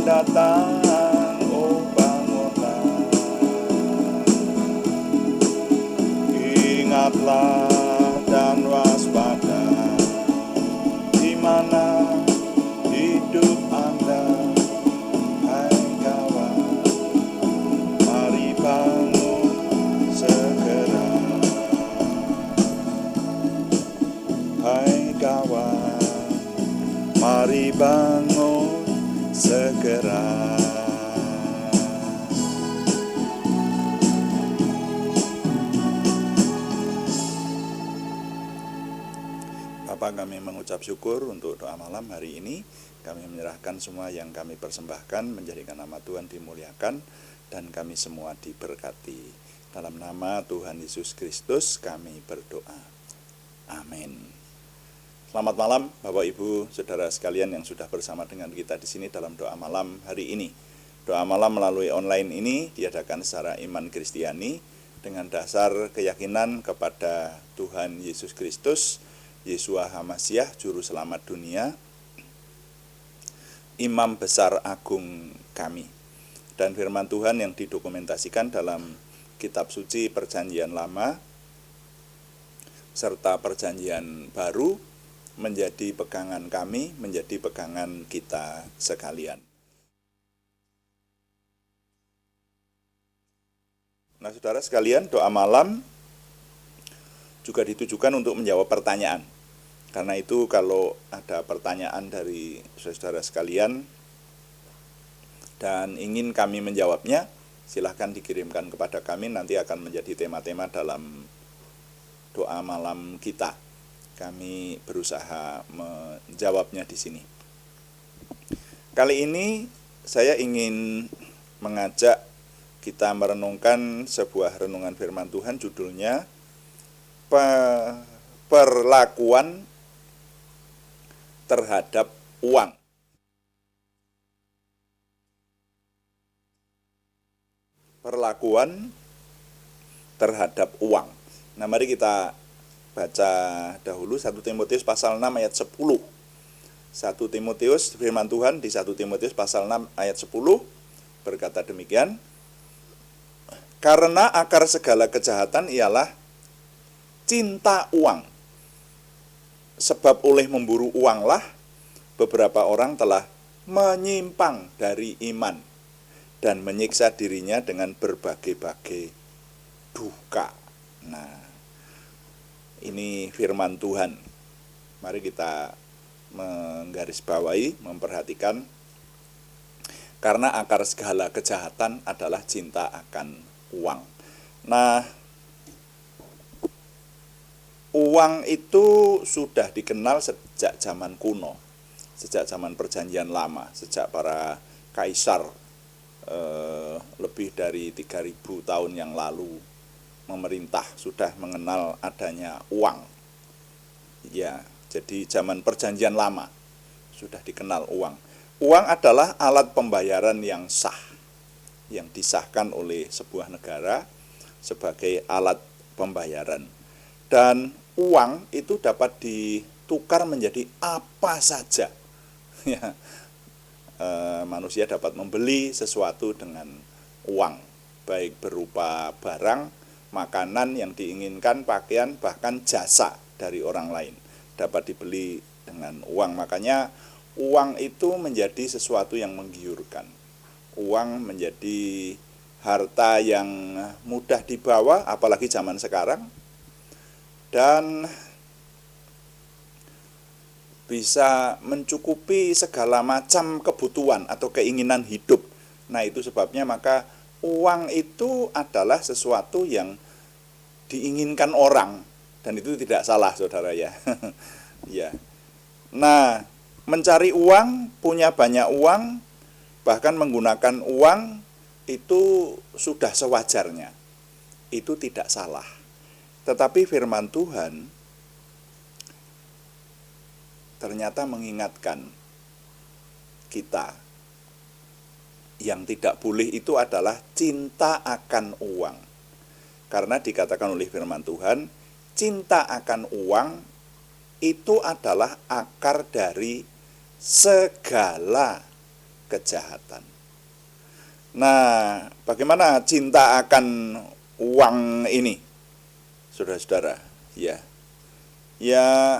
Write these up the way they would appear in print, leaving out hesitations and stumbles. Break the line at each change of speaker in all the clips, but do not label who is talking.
datang, oh bangunlah. Ingatlah dan waspada, di mana hidup Anda, hai kawan. Mari bangun segera, hai kawan. Mari bangun segera. Bapa, kami mengucap syukur untuk doa malam hari ini. Kami menyerahkan semua yang kami persembahkan, menjadikan nama Tuhan dimuliakan, dan kami semua diberkati. Dalam nama Tuhan Yesus Kristus kami berdoa. Amin. Selamat malam Bapak Ibu, Saudara sekalian yang sudah bersama dengan kita di sini dalam doa malam hari ini. Doa malam melalui online ini diadakan secara iman Kristiani dengan dasar keyakinan kepada Tuhan Yesus Kristus, Yeshua HaMasyiah, Juru Selamat dunia, Imam Besar Agung kami. Dan firman Tuhan yang didokumentasikan dalam kitab suci Perjanjian Lama serta Perjanjian Baru menjadi pegangan kami, menjadi pegangan kita sekalian. Nah, saudara sekalian, doa malam juga ditujukan untuk menjawab pertanyaan. Karena itu kalau ada pertanyaan dari saudara sekalian dan ingin kami menjawabnya, silahkan dikirimkan kepada kami, nanti akan menjadi tema-tema dalam doa malam kita. Kami berusaha menjawabnya di sini. Kali ini saya ingin mengajak kita merenungkan sebuah renungan firman Tuhan, judulnya perlakuan terhadap uang. Perlakuan terhadap uang. Nah, mari kita baca dahulu 1 Timotius pasal 6 ayat 10. 1 Timotius, firman Tuhan di 1 Timotius pasal 6 ayat 10 berkata demikian. Karena akar segala kejahatan ialah cinta uang. Sebab oleh memburu uanglah beberapa orang telah menyimpang dari iman dan menyiksa dirinya dengan berbagai-bagai duka. Nah, ini firman Tuhan. Mari kita menggarisbawahi, memperhatikan. Karena akar segala kejahatan adalah cinta akan uang. Nah, uang itu sudah dikenal sejak zaman kuno, sejak zaman Perjanjian Lama, sejak para kaisar lebih dari 3000 tahun yang lalu memerintah sudah mengenal adanya uang. Ya, jadi zaman Perjanjian Lama sudah dikenal uang. Uang adalah alat pembayaran yang sah, yang disahkan oleh sebuah negara sebagai alat pembayaran. Dan uang itu dapat ditukar menjadi apa saja. Ya, manusia dapat membeli sesuatu dengan uang, baik berupa barang, makanan yang diinginkan, pakaian, bahkan jasa dari orang lain dapat dibeli dengan uang. Makanya uang itu menjadi sesuatu yang menggiurkan. Uang menjadi harta yang mudah dibawa, apalagi zaman sekarang, dan bisa mencukupi segala macam kebutuhan atau keinginan hidup. Nah, itu sebabnya maka uang itu adalah sesuatu yang diinginkan orang, dan itu tidak salah, saudara ya. Ya. Nah, mencari uang, punya banyak uang, bahkan menggunakan uang itu sudah sewajarnya. Itu tidak salah. Tetapi firman Tuhan ternyata mengingatkan kita, yang tidak boleh itu adalah cinta akan uang. Karena dikatakan oleh firman Tuhan, cinta akan uang itu adalah akar dari segala kejahatan. Nah, bagaimana cinta akan uang ini, saudara-saudara? Ya, ya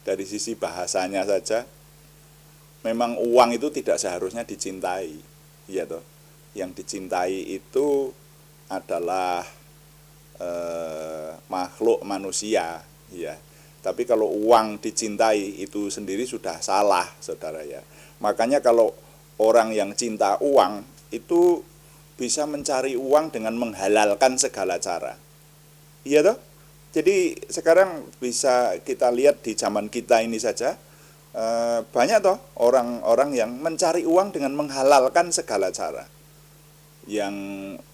dari sisi bahasanya saja, memang uang itu tidak seharusnya dicintai, ya toh. Yang dicintai itu adalah makhluk manusia, ya. Tapi kalau uang dicintai itu sendiri sudah salah, saudara ya. Makanya kalau orang yang cinta uang itu bisa mencari uang dengan menghalalkan segala cara. Iya toh? Jadi sekarang bisa kita lihat di zaman kita ini saja, banyak toh orang-orang yang mencari uang dengan menghalalkan segala cara, yang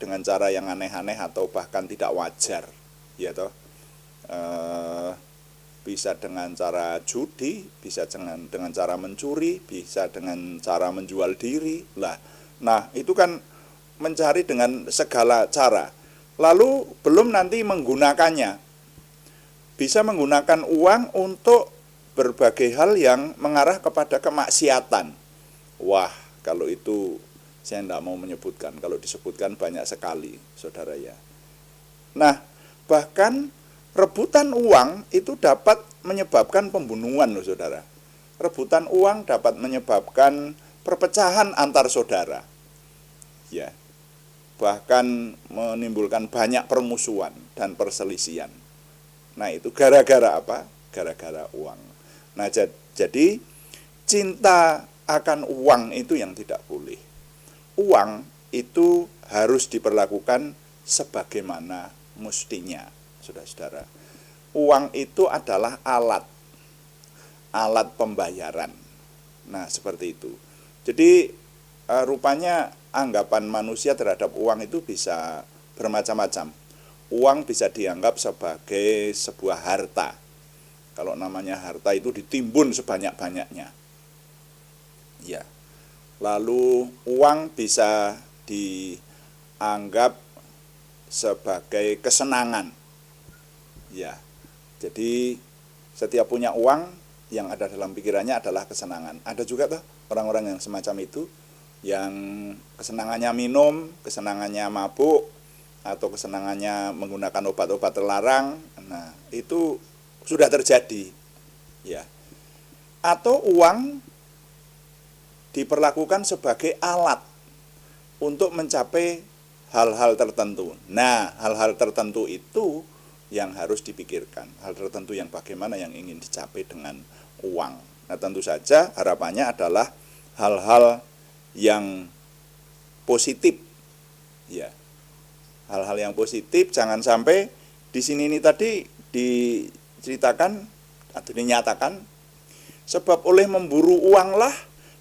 dengan cara yang aneh-aneh atau bahkan tidak wajar, ya toh. Bisa dengan cara judi, bisa dengan cara mencuri, bisa dengan cara menjual diri lah. Nah, itu kan mencari dengan segala cara. Lalu belum nanti menggunakannya, bisa menggunakan uang untuk berbagai hal yang mengarah kepada kemaksiatan. Wah, kalau itu saya tidak mau menyebutkan, kalau disebutkan banyak sekali, saudara ya. Nah, bahkan rebutan uang itu dapat menyebabkan pembunuhan loh, saudara. Rebutan uang dapat menyebabkan perpecahan antar saudara. Ya. Bahkan menimbulkan banyak permusuhan dan perselisihan. Nah, itu gara-gara apa? Gara-gara uang. Nah, jadi cinta akan uang itu yang tidak boleh. Uang itu harus diperlakukan sebagaimana mestinya, saudara-saudara. Uang itu adalah alat pembayaran. Nah, seperti itu. Jadi rupanya anggapan manusia terhadap uang itu bisa bermacam-macam. Uang bisa dianggap sebagai sebuah harta. Kalau namanya harta itu ditimbun sebanyak-banyaknya. Ya. Lalu uang bisa dianggap sebagai kesenangan. Ya. Jadi setiap punya uang yang ada dalam pikirannya adalah kesenangan. Ada juga tuh orang-orang yang semacam itu, yang kesenangannya minum, kesenangannya mabuk, atau kesenangannya menggunakan obat-obat terlarang. Nah, itu sudah terjadi. Ya. Atau uang diperlakukan sebagai alat untuk mencapai hal-hal tertentu. Nah, hal-hal tertentu itu yang harus dipikirkan. Hal tertentu yang bagaimana yang ingin dicapai dengan uang. Nah, tentu saja harapannya adalah hal-hal yang positif. Ya. Hal-hal yang positif, jangan sampai di sini ini tadi diceritakan atau dinyatakan, sebab oleh memburu uanglah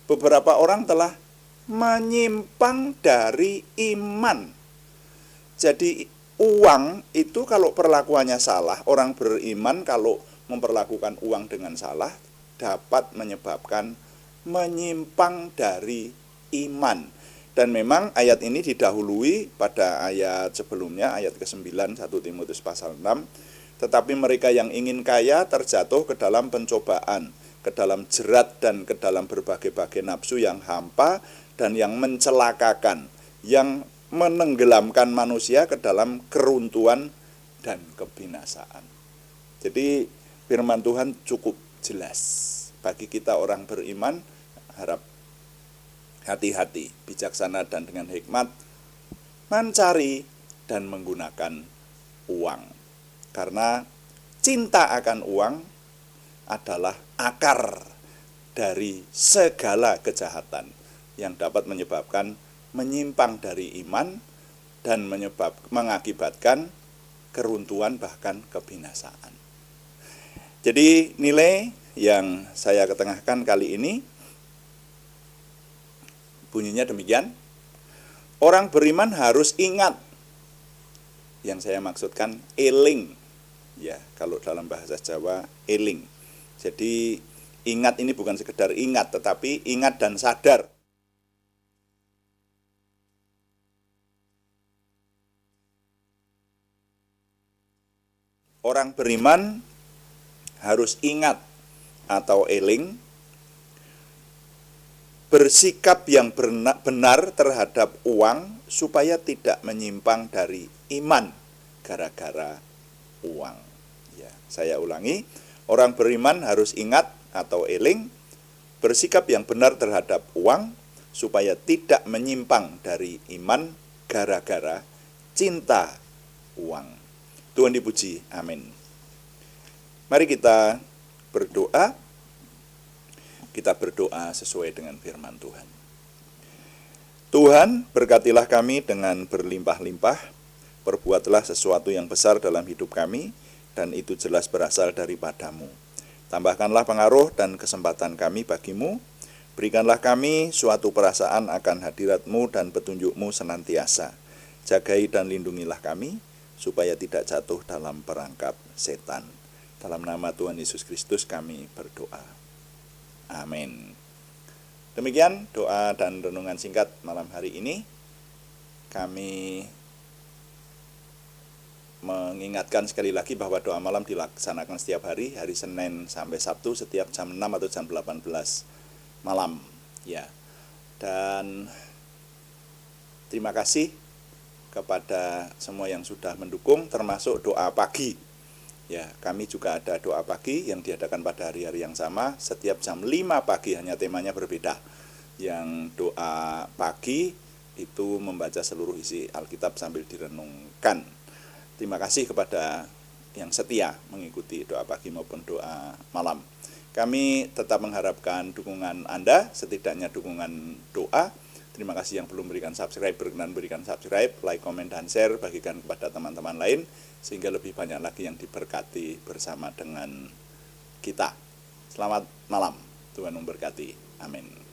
beberapa orang telah menyimpang dari iman. Jadi uang itu kalau perlakuannya salah, orang beriman kalau memperlakukan uang dengan salah dapat menyebabkan menyimpang dari iman. Dan memang ayat ini didahului pada ayat sebelumnya, ayat ke-9 1 Timotius pasal 6. Tetapi mereka yang ingin kaya terjatuh ke dalam pencobaan, ke dalam jerat dan ke dalam berbagai-bagai nafsu yang hampa dan yang mencelakakan, yang menenggelamkan manusia ke dalam keruntuhan dan kebinasaan. Jadi firman Tuhan cukup jelas. Bagi kita orang beriman, harap hati-hati, bijaksana dan dengan hikmat mencari dan menggunakan uang. Karena cinta akan uang adalah akar dari segala kejahatan yang dapat menyebabkan menyimpang dari iman dan mengakibatkan keruntuhan bahkan kebinasaan. Jadi nilai yang saya ketengahkan kali ini bunyinya demikian. Orang beriman harus ingat, yang saya maksudkan eling. Ya, kalau dalam bahasa Jawa eling. Jadi ingat ini bukan sekedar ingat, tetapi ingat dan sadar. Orang beriman harus ingat atau eling bersikap yang benar terhadap uang supaya tidak menyimpang dari iman gara-gara uang. Ya, saya ulangi, orang beriman harus ingat atau eling bersikap yang benar terhadap uang supaya tidak menyimpang dari iman gara-gara cinta uang. Tuhan dipuji, amin. Mari kita berdoa. Kita berdoa sesuai dengan firman Tuhan. Tuhan, berkatilah kami dengan berlimpah-limpah, perbuatlah sesuatu yang besar dalam hidup kami, dan itu jelas berasal daripada-Mu. Tambahkanlah pengaruh dan kesempatan kami bagi-Mu, berikanlah kami suatu perasaan akan hadirat-Mu dan petunjuk-Mu senantiasa. Jagai dan lindungilah kami, supaya tidak jatuh dalam perangkap setan. Dalam nama Tuhan Yesus Kristus kami berdoa. Amin. Demikian doa dan renungan singkat malam hari ini. Kami mengingatkan sekali lagi bahwa doa malam dilaksanakan setiap hari Senin sampai Sabtu setiap jam 6 atau jam 18 malam. Ya. Dan terima kasih kepada semua yang sudah mendukung, termasuk doa pagi. Ya, kami juga ada doa pagi yang diadakan pada hari-hari yang sama, setiap jam 5 pagi, hanya temanya berbeda. Yang doa pagi itu membaca seluruh isi Alkitab sambil direnungkan. Terima kasih kepada yang setia mengikuti doa pagi maupun doa malam. Kami tetap mengharapkan dukungan Anda, setidaknya dukungan doa. Terima kasih yang belum berikan subscribe, berkenan berikan subscribe, like, komen, dan share, bagikan kepada teman-teman lain, sehingga lebih banyak lagi yang diberkati bersama dengan kita. Selamat malam, Tuhan memberkati. Amin.